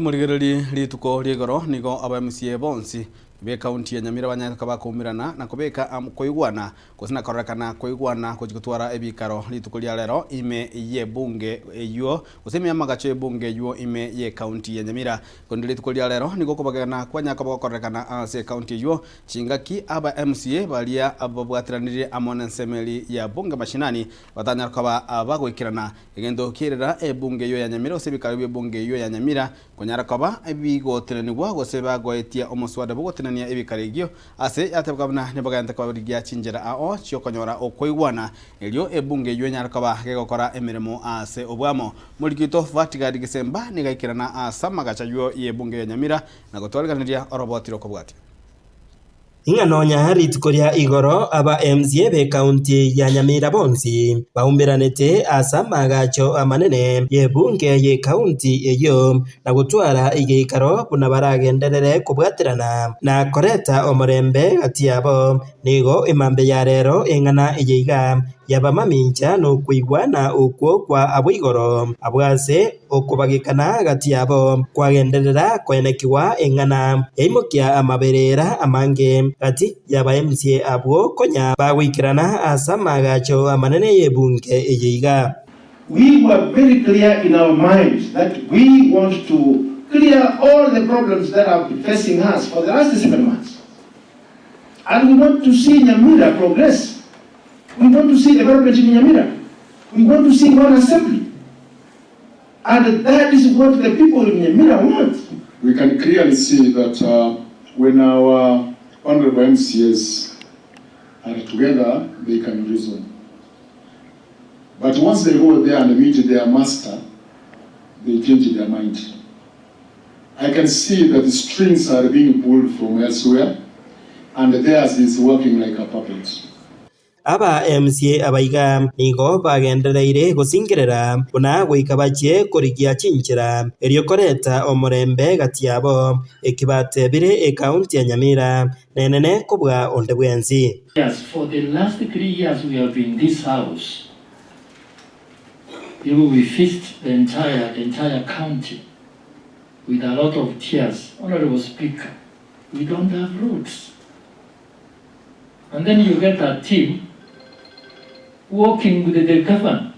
Murigereri rituko riegoro nigo aba MCA bonsi be county ya Nyamira banyaka bakumirana na kubeka koigwana kusina korekana koigwana kujigutwara ebikaro rituko ria lero ime ye bunge eyo usemi amagacho bunge yo ime ye county ya Nyamira kondi rituko ria lero nigo kubagana kwanyaka bakorekana ase county yo chingaki aba MCA balia ababwatiranire amona nsemeli ya bunge mashinani batanya kaba abagwikirana egendo kirira ebunge yo ya Nyamira usebikaro bye bunge yo ya Nyamira konyara kaba ebigoteranibwa goseba goetia omoswada bugote nia ebikaregio ase atebagabna nebaganta kwabirigia chinjera ao chiokonyora okoigwana elio ebunge yonyarkaba gegokora emiremo ase obwamo muligito vatigadi gisemba nigaikirana asamaga chayo yebunge Nyamira na gotwalganiria orobotiro kobwati inganonya rituko ria igoro aba MCA be county ya Nyamira bonsi baumiranete asamagacho amanene ye bunge ye county eyo na gutwara igikaro buna baragenderere kubwatirana na koreta omorembe ati yabo nigo imambe ya rero ingana iyiga yabamaminja no kuigwana ukwo kwa abwigoro abwase okubagikana gati yabo kwagenderera kwenekiwa ingana yaimokia amaberera amange ati yaba MCA abwo konya bagwikirana asamagacho amanene yebunge eyiga. We were very clear in our minds that we want to clear all the problems that have been facing us for the last 7 months. And we want to see Nyamira progress. We want to see development in Nyamira. We want to see one assembly. And that is what the people in Nyamira want. We can clearly see that when our honorable MCAs are together, they can reason. But once they go there and meet their master, they change their mind. I can see that the strings are being pulled from elsewhere, and theirs is working like a puppet. Aba MCA abaiga nigo bagendereire gusingirira buna gwikabakie kurigia chinchira erio koreta omorembe gati yabo ekibate bire county ya Nyamira nenene kubwa onde bwenzi. Yes, for the last 3 years we have been in this house. We faced the entire county with a lot of tears. Honorable Speaker, we don't have roads. And then you get a team working with the governor,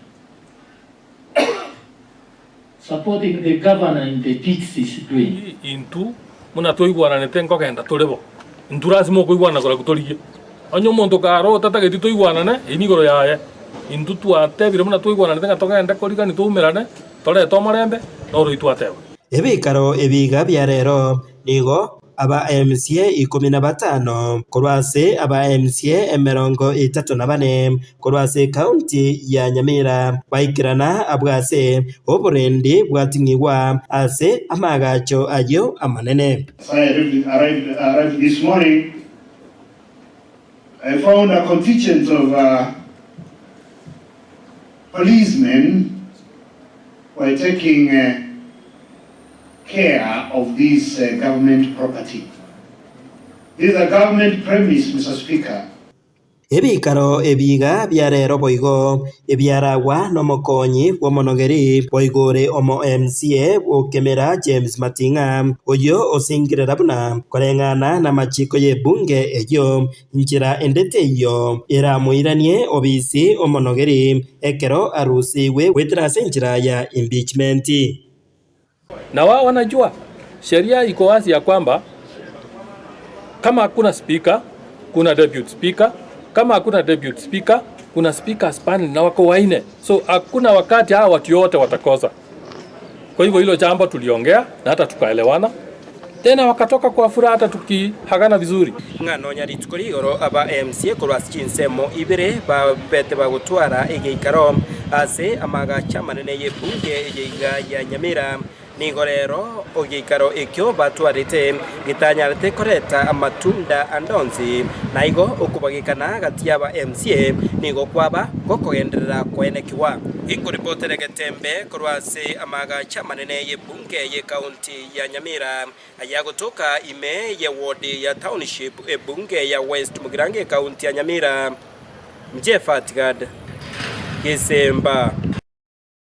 supporting the governor in the deeds he's doing. Intu muna toigwana netengo kenda torebo. Inturasi mo koigwana kola kutoriye. Anyo monto karo tata geti toigwana ne inigoro yaye. Intu tuate bire muna toigwana netenga tokenda kolika ni tumerane tole tomarembe noro ituateba. Ebikaro ebiga bya rero nigo aba MCA 15 kurwase aba MCA 34 kurwase county ya Nyamira baikirana abwase oburendi bwatingirwa ase amagacho ayo amanene. So I arrived this morning. I found a contingent of policemen were taking care of this government property. This is a government premise, Mr. Speaker. Ebikaro ebiga bya rero boigo ebyaragwa no mokonyi wo monogeri boigore omo MCA okemera James Matinga oyo osingirira buna korengana na machiko ye bunge eyo njira endete yo era muiranie obisi omonogeri ekero arusi we wetrase njira ya impeachment. Na wao wanajua sheria iko wazi ya kwamba kama hakuna speaker kuna deputy speaker, kama hakuna deputy speaker kuna speakers panel na wako waine, so hakuna wakati hao watu wote watakosa. Kwa hivyo hilo jambo tuliongea na hata tukaelewana tena wakatoka kwa furaha hata tukihagana vizuri. Nganonya ritukuri igoro aba MCA kurwasi chinsemo ibere ba bete bagutwara igikaro ase amagacha manene ye bunge eyiga ya Nyamira nigorero ogikaro ekyo batwarite gitanyarite koreta amatunda andonzi naigo okubagikana gati yaba MCA nigo kwaba gokogenderera kwenekiwa iko reporter Getembe kurwase amagacha manene ye bunge ye county ya Nyamira ayagotoka ime ye ward ya township bunge ya West Mugirange county ya Nyamira. Getembe Gesemba.